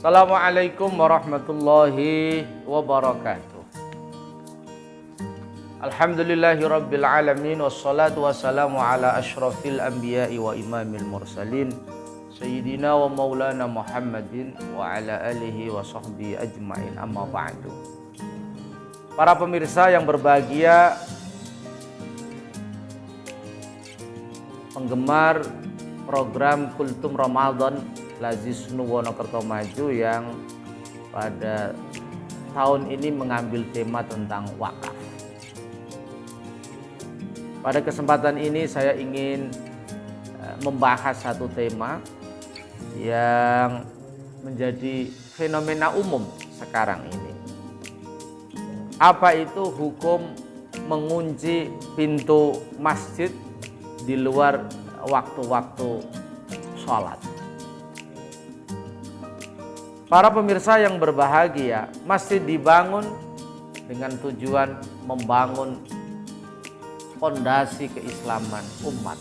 Assalamualaikum warahmatullahi wabarakatuh. Alhamdulillahirabbil alamin wassalatu wassalamu ala asyrafil anbiya'i wa imamil mursalin sayyidina wa maulana Muhammadin wa ala alihi wa sahbihi ajmain, amma ba'du. Para pemirsa yang berbahagia, penggemar program Kultum Ramadan Lazis Wonokerto Maju yang pada tahun ini mengambil tema tentang wakaf. Pada kesempatan ini saya ingin membahas satu tema yang menjadi fenomena umum sekarang ini. Apa itu hukum mengunci pintu masjid di luar waktu-waktu sholat? Para pemirsa yang berbahagia, masjid dibangun dengan tujuan membangun fondasi keislaman umat,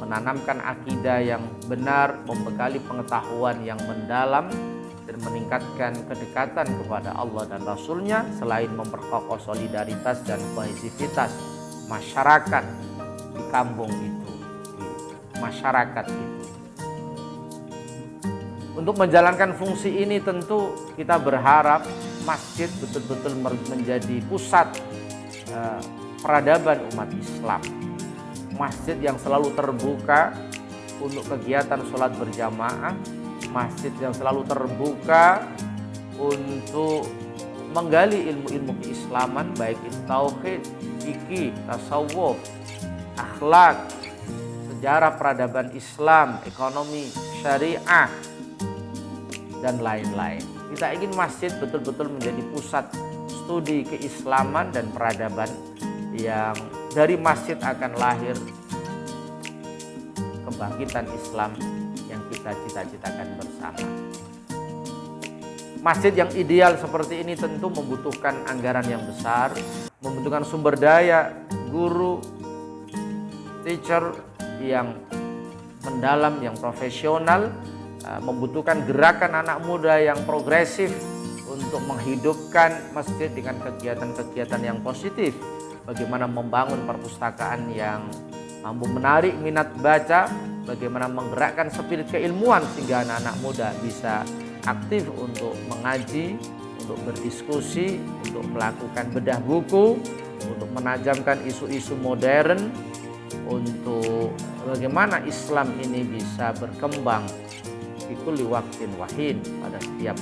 menanamkan akidah yang benar, membekali pengetahuan yang mendalam, dan meningkatkan kedekatan kepada Allah dan Rasul-Nya, selain memperkokoh solidaritas dan kohesivitas masyarakat di kampung itu, di masyarakat itu. Untuk menjalankan fungsi ini tentu kita berharap masjid betul-betul menjadi pusat peradaban umat Islam. Masjid yang selalu terbuka untuk kegiatan sholat berjamaah, masjid yang selalu terbuka untuk menggali ilmu-ilmu keislaman, baik itu tauhid, fikih, tasawuf, akhlak, sejarah peradaban Islam, ekonomi, syariah, dan lain-lain. Kita ingin masjid betul-betul menjadi pusat studi keislaman dan peradaban, yang dari masjid akan lahir kebangkitan Islam yang kita cita-citakan bersama. Masjid yang ideal seperti ini tentu membutuhkan anggaran yang besar, membutuhkan sumber daya, guru, teacher yang mendalam, yang profesional, membutuhkan gerakan anak muda yang progresif untuk menghidupkan masjid dengan kegiatan-kegiatan yang positif. Bagaimana membangun perpustakaan yang mampu menarik minat baca, bagaimana menggerakkan spirit keilmuan sehingga anak-anak muda bisa aktif untuk mengaji, untuk berdiskusi, untuk melakukan bedah buku, untuk menajamkan isu-isu modern, untuk bagaimana Islam ini bisa berkembang di kulli waqtin wahin, pada setiap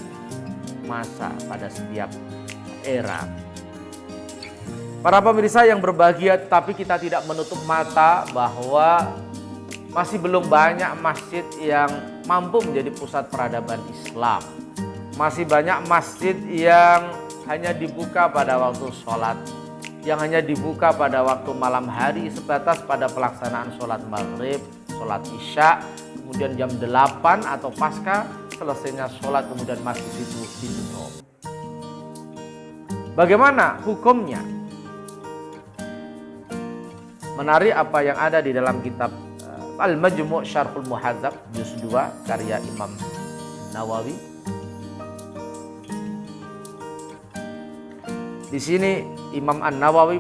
masa, pada setiap era. Para pemirsa yang berbahagia, tapi kita tidak menutup mata bahwa masih belum banyak masjid yang mampu menjadi pusat peradaban Islam. Masih banyak masjid yang hanya dibuka pada waktu sholat, yang hanya dibuka pada waktu malam hari sebatas pada pelaksanaan sholat maghrib, sholat isya, kemudian jam 8 atau pasca selesainya sholat kemudian masjid itu ditutup. Bagaimana hukumnya? Menarik apa yang ada di dalam kitab Al-Majmu' Syarhul Muhadzab juz 2 karya Imam Nawawi. Di sini Imam An-Nawawi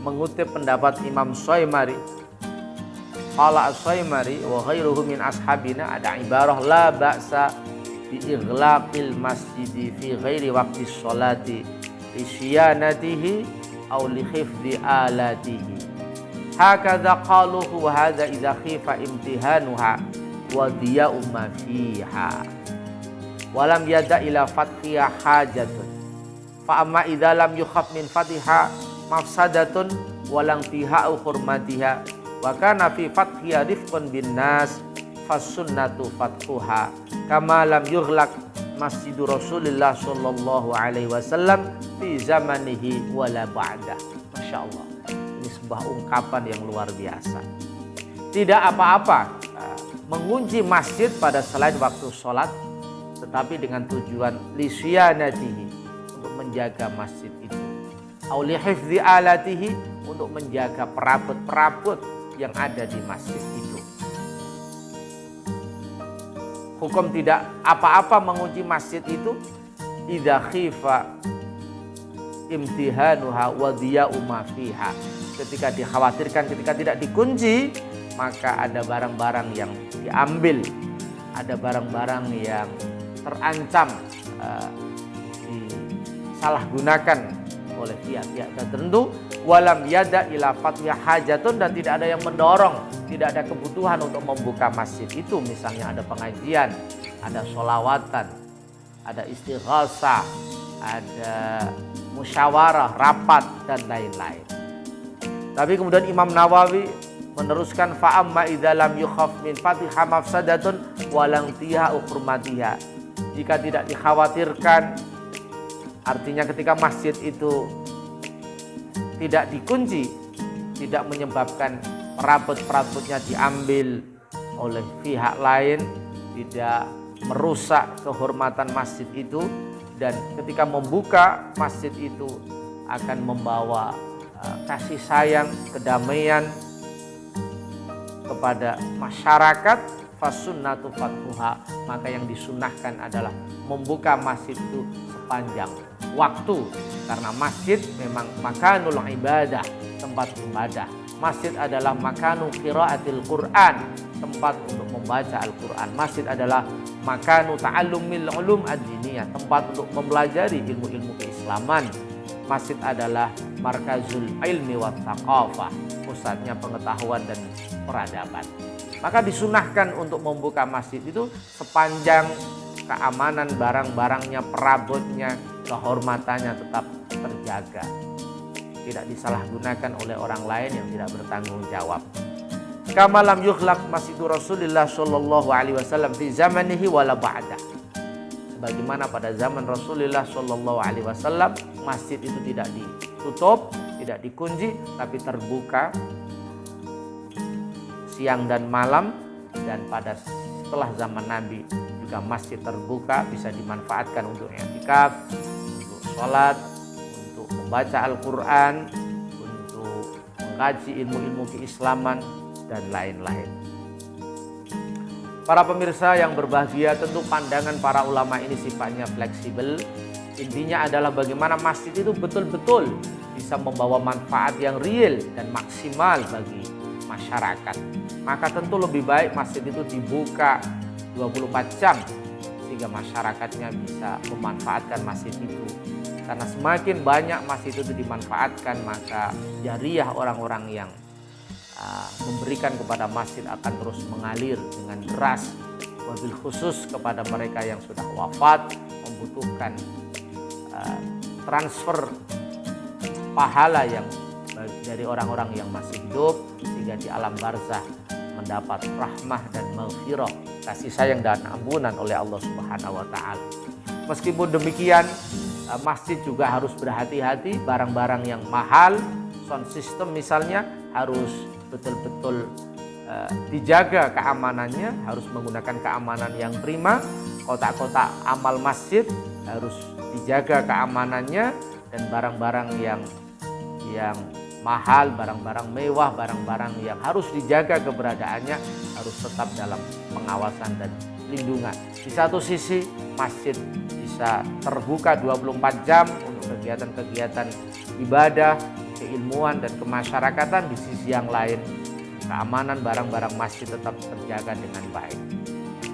mengutip pendapat Imam Syaimari. Qala As-Syaimari wa ghairuhu min ashabina, ada ibarah la ba'sa bi ighlaqil masjidi fi ghairi waqti sholati li syiyanatihi aw li khifdi alatihi. Hakadha qaluhu wa hadha idza khifa imtihanuha wa diya'u ma fiha wa lam yada ila fathiha hajatun. Fa amma idza lam yukhaf min fatiha mafsadatun wa lam tiha'u hurmatiha wa kana fi fathiha rifqun bin nas fasunnatu fathuha kama lam yughlaq masjidu Rasulillah sallallahu alaihi wasallam fi zamanihi wala ba'da. Masyaallah, ini sebuah ungkapan yang luar biasa. Tidak apa-apa mengunci masjid pada selain waktu sholat, tetapi dengan tujuan lisyanatihi, untuk menjaga masjid itu, au li hifdzi alatihi, untuk menjaga perabot-perabot yang ada di masjid itu. Hukum tidak apa-apa mengunci masjid itu idza khifa imtihanuha wa diya'u ma fiha. Ketika dikhawatirkan, ketika tidak dikunci, maka ada barang-barang yang diambil, ada barang-barang yang terancam disalahgunakan oleh pihak-pihak tertentu. Walam yada ila fatwa hajatun, dan tidak ada yang mendorong, tidak ada kebutuhan untuk membuka masjid itu. Misalnya ada pengajian, ada sholawatan, ada istighasah, ada musyawarah, rapat, dan lain-lain. Tapi kemudian Imam Nawawi meneruskan fa'amma idza lam yukhaf min fatiha mafsadatun walang tiha ukhurmatiha. Jika tidak dikhawatirkan, artinya ketika masjid itu tidak dikunci, tidak menyebabkan perabot-perabotnya diambil oleh pihak lain, tidak merusak kehormatan masjid itu, dan ketika membuka masjid itu akan membawa kasih sayang, kedamaian kepada masyarakat, fasunnatu fathuha, maka yang disunnahkan adalah membuka masjid itu sepanjang waktu, karena masjid memang makanul ibadah, tempat ibadah. Masjid adalah makanu qiraatil Quran, tempat untuk membaca Al-Quran. Masjid adalah makanu ta'allumil ulum ad-diniyah, tempat untuk mempelajari ilmu-ilmu keislaman. Masjid adalah markazul ilmi wa thaqafah, pusatnya pengetahuan dan peradaban. Maka disunahkan untuk membuka masjid itu sepanjang keamanan barang-barangnya, perabotnya, kehormatannya tetap terjaga, tidak disalahgunakan oleh orang lain yang tidak bertanggung jawab. Kama lam yukhlaq masjidu Rasulillah sallallahu alaihi wasallam fi zamanihi wala ba'da. Sebagaimana pada zaman Rasulullah sallallahu alaihi wasallam masjid itu tidak ditutup, tidak dikunci, tapi terbuka siang dan malam, dan pada setelah zaman Nabi juga masjid terbuka, bisa dimanfaatkan untuk i'tikaf, untuk sholat, untuk membaca Al-Quran, untuk mengkaji ilmu-ilmu keislaman, dan lain-lain. Para pemirsa yang berbahagia, tentu pandangan para ulama ini sifatnya fleksibel. Intinya adalah bagaimana masjid itu betul-betul bisa membawa manfaat yang real dan maksimal bagi masyarakat. Maka tentu lebih baik masjid itu dibuka 24 jam sehingga masyarakatnya bisa memanfaatkan masjid itu. Karena semakin banyak masjid itu dimanfaatkan, maka jariah orang-orang yang memberikan kepada masjid akan terus mengalir dengan deras, wabil khusus kepada mereka yang sudah wafat, membutuhkan transfer pahala yang dari orang-orang yang masih hidup, sehingga di alam barzah mendapat rahmah dan maghfirah, kasih sayang dan ampunan oleh Allah Subhanahu wa taala. Meskipun demikian, masjid juga harus berhati-hati, barang-barang yang mahal, sound system misalnya, harus betul-betul dijaga keamanannya, harus menggunakan keamanan yang prima. Kotak-kotak amal masjid harus dijaga keamanannya, dan barang-barang yang mahal, barang-barang mewah, barang-barang yang harus dijaga keberadaannya harus tetap dalam pengawasan dan lindungan. Di satu sisi masjid bisa terbuka 24 jam untuk kegiatan-kegiatan ibadah, keilmuan, dan kemasyarakatan. Di sisi yang lain, keamanan barang-barang masjid tetap terjaga dengan baik.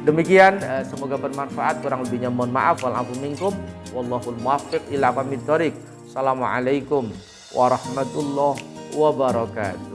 Demikian, semoga bermanfaat. Kurang lebihnya mohon maaf. Wal-afu minkum. Wallahul muwaffiq ila aqwamit thoriq. Assalamualaikum warahmatullahi wabarakatuh.